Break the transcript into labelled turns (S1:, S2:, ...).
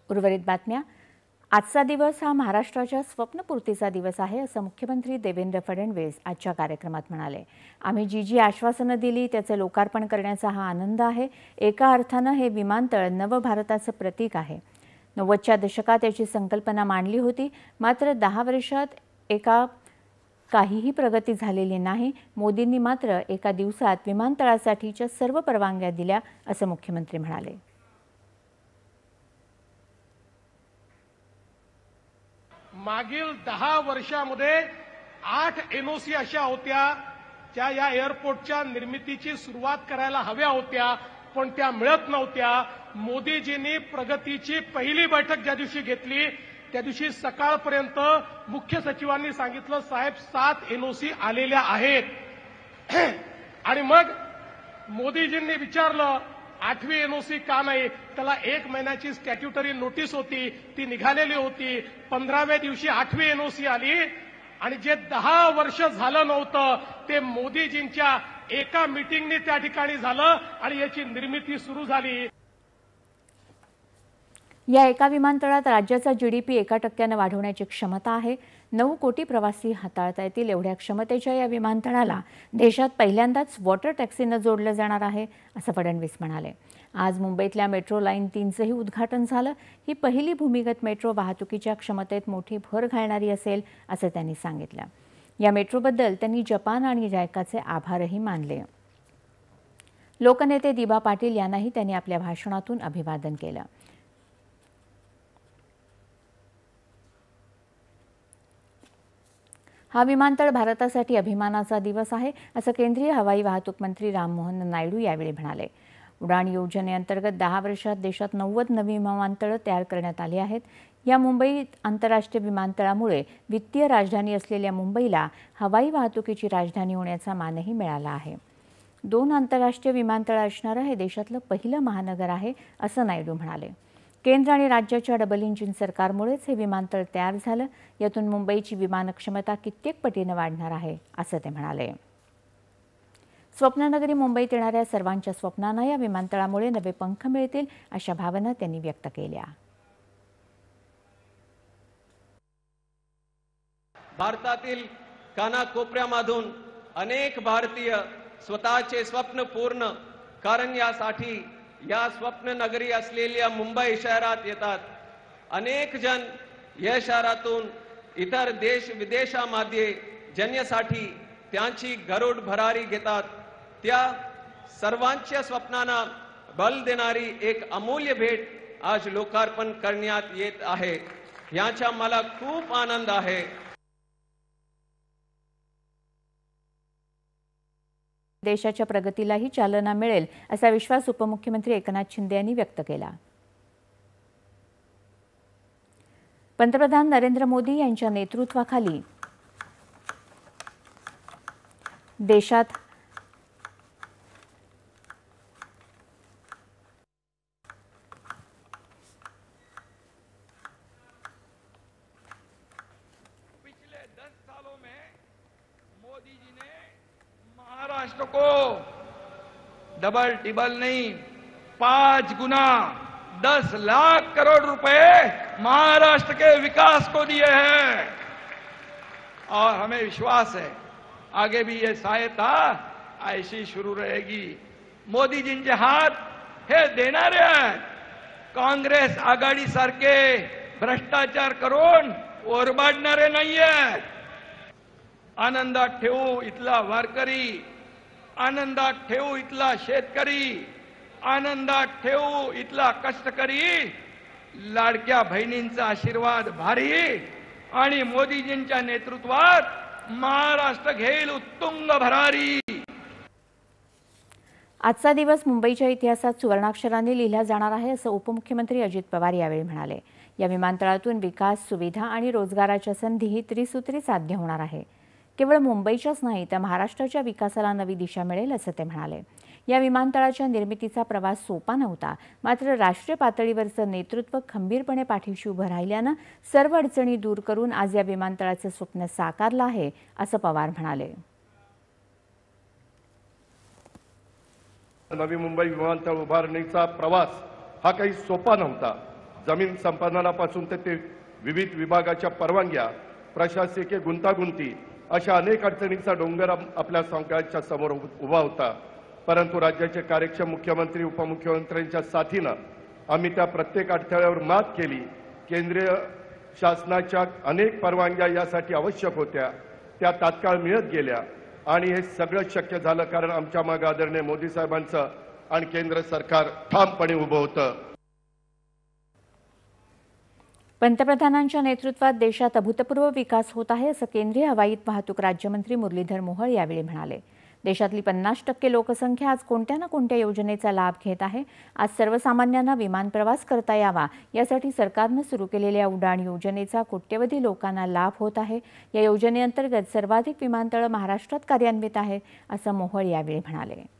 S1: उर्वरित बातम्या। आजचा दिवस हा महाराष्ट्राच्या स्वप्नपूर्तीचा दिवस आहे असं मुख्यमंत्री देवेंद्र फडणवीस आजच्या कार्यक्रमात म्हणाले। आम्ही जी आश्वासनं दिली त्याचे लोकार्पण करण्याचा हा आनंद आहे। एका अर्थानं हे विमानतळ नवभारताचं प्रतीक आहे। 90च्या दशकात याची संकल्पना मांडली होती, मात्र 10 वर्षात काहीही प्रगती झालेली नाही। मोदींनी मात्र एका दिवसात विमानतळासाठीच्या सर्व परवानग्या दिल्या असं मुख्यमंत्री म्हणाले।
S2: मागील 10 वर्षांमध्ये 8 NOC अशा होत्या ज्या या एअरपोर्टच्या निर्मितीची सुरुवात करायला हव्या होत्या, पण त्या मिळत नव्हत्या। मोदीजींनी प्रगतीची पहिली बैठक ज्या दिवशी घेतली त्या दिवशी सकाळपर्यंत मुख्य सचिवांनी सांगितलं, साहेब 7 NOC आलेल्या आहेत। आणि मग मोदीजींनी विचारलं 8वी NOC का नाही? त्याला 1 महिन्याची स्टॅट्युटरी नोटीस होती, ती निघालेली होती। 15व्या दिवशी 8वी NOC आली आणि जे 10 वर्ष झालं नव्हतं ते मोदीजींच्या एका मीटिंगने त्या ठिकाणी झालं आणि याची निर्मिती सुरू झाली।
S1: या एका विमानतळात राज्याचा GDP 1% वाढवण्याची क्षमता आहे। 9 कोटी प्रवासी हाताळता येतील एवढ्या क्षमतेच्या या विमानतळाला देशात पहिल्यांदाच वॉटर टॅक्सीनं जोडलं जाणार आहे असं फडणवीस म्हणाले। आज मुंबईतल्या मेट्रो लाईन 3चंही उद्घाटन झालं। ही पहिली भूमिगत मेट्रो वाहतुकीच्या क्षमतेत मोठी भर घालणारी असेल असं त्यांनी सांगितलं। या मेट्रोबद्दल त्यांनी जपान आणि जायकाचे आभारही मानले। लोकनेते दिबा पाटील यांनाही त्यांनी आपल्या भाषणातून अभिवादन केलं। हा विमानतळ भारतासाठी अभिमानाचा दिवस आहे असं केंद्रीय हवाई वाहतूक मंत्री राममोहन नायडू यावेळी म्हणाले। उडान योजनेअंतर्गत 10 वर्षात देशात 90 नवी विमानतळं तयार करण्यात आली आहेत। या मुंबई आंतरराष्ट्रीय विमानतळामुळे वित्तीय राजधानी असलेल्या मुंबईला हवाई वाहतुकीची राजधानी होण्याचा मानही मिळाला आहे। 2 आंतरराष्ट्रीय विमानतळं असणारं हे देशातलं पहिलं महानगर आहे असं नायडू म्हणाले। केंद्र आणि राज्याच्या डबल इंजिन सरकारमुळेच हे विमानतळ तयार झालं। यातून मुंबईची विमान क्षमता कित्येक पटीनं वाढणार आहे असं ते म्हणाले। स्वप्ननगरी मुंबईत येणाऱ्या सर्वांच्या स्वप्नांना या विमानतळामुळे नवे पंख मिळतील अशा भावना त्यांनी व्यक्त केल्या।
S3: भारतातील कानाकोपऱ्यामधून अनेक भारतीय स्वतःचे स्वप्न पूर्ण करण्यासाठी या स्वप्न नगरी असलेल्या मुंबई शहरात येतात। अनेक जण या शहरातून इतर देश विदेशामध्ये जाण्यासाठी त्यांची गरुड भरारी घेतात। त्या सर्वांच्या स्वप्नांना बल देणारी एक अमूल्य भेट आज लोकार्पण करण्यात येत आहे। याचा मला खूप आनंद आहे।
S1: देशाच्या प्रगतीलाही चालना मिळेल असा विश्वास उपमुख्यमंत्री एकनाथ शिंदे यांनी व्यक्त केला। पंतप्रधान नरेंद्र मोदी यांच्या नेतृत्वाखाली देशात
S4: पिछले 10 सालों में मोदी जी ने महाराष्ट्र को डबल टिबल नहीं 5 गुना 10 लाख करोड़ रुपए महाराष्ट्र के विकास को दिए हैं और हमें विश्वास है आगे भी ये सहायता ऐसी शुरू रहेगी। मोदी जींचे हात हे देणारे आहेत। काँग्रेस आघाडी सारखे भ्रष्टाचार करून ओरबाडणारे नाहीये। आनंदात ठेवू इथला वारकरी, आनंदात ठेवू इथला शेतकरी, आनंदात ठेवू इथला कष्टकरी। लाडक्या बहिणींचा आशीर्वाद भारी आणि मोदीजींच्या नेतृत्वात महाराष्ट्र घेईल उत्तुंग भरारी।
S1: आजचा दिवस मुंबईच्या इतिहासात सुवर्णाक्षरांनी लिहिला जाणार आहे असं उपमुख्यमंत्री अजित पवार यावेळी म्हणाले। या विमानतळातून विकास, सुविधा आणि रोजगाराच्या संधीही त्रिसूत्री साध्य होणार आहे। केवळ मुंबईच्याच नाही तर महाराष्ट्राच्या विकासाला नवी दिशा मिळेल असं ते म्हणाले। या विमानतळाच्या निर्मितीचा प्रवास सोपा नव्हता, मात्र राष्ट्रीय पातळीवरचं नेतृत्व खंबीरपणे पाठीशी उभं राहिल्यानं सर्व अडचणी दूर करून आज या विमानतळाचं स्वप्न साकारलं आहे असं पवार म्हणाले।
S5: नवी मुंबई विमानतळ उभारणीचा प्रवास हा काही सोपा नव्हता। जमीन संपादनापासून ते विविध विभागाच्या परवानग्या, प्रशासकीय गुंतागुंती अशा अनेक अडचणींचा डोंगर आपल्या सगळ्यांच्या समोर उभा होता. परंतु राज्याचे कार्यक्षम मुख्यमंत्री, उपमुख्यमंत्र्यांच्या साथीनं आम्ही त्या प्रत्येक अडथळ्यावर मात केली. केंद्रीय शासनाच्या अनेक परवानग्या यासाठी आवश्यक होत्या, त्या तात्काळ मिळत गेल्या आणि हे सगळं शक्य झालं कारण आमच्या मागे आदरणीय मोदी साहेबांचं आणि केंद्र सरकार ठामपणे उभं होतं.
S1: पंतप्रधानांच्या नेतृत्वात देशात अभूतपूर्व विकास होत आहे असं केंद्रीय हवाई वाहतूक राज्यमंत्री मुरलीधर मोहोळ यावेळी म्हणाले. देशातली 50% लोकसंख्या आज कोणत्या ना कोणत्या योजनेचा लाभ घेत आहे. आज सर्वसामान्यांना विमान प्रवास करता यावा यासाठी सरकारनं सुरू केलेल्या उडाण योजनेचा कोट्यवधी लोकांना लाभ होत आहे. या योजनेअंतर्गत सर्वाधिक विमानतळं महाराष्ट्रात कार्यान्वित आहेत असं मोहोळ यावेळी म्हणाले.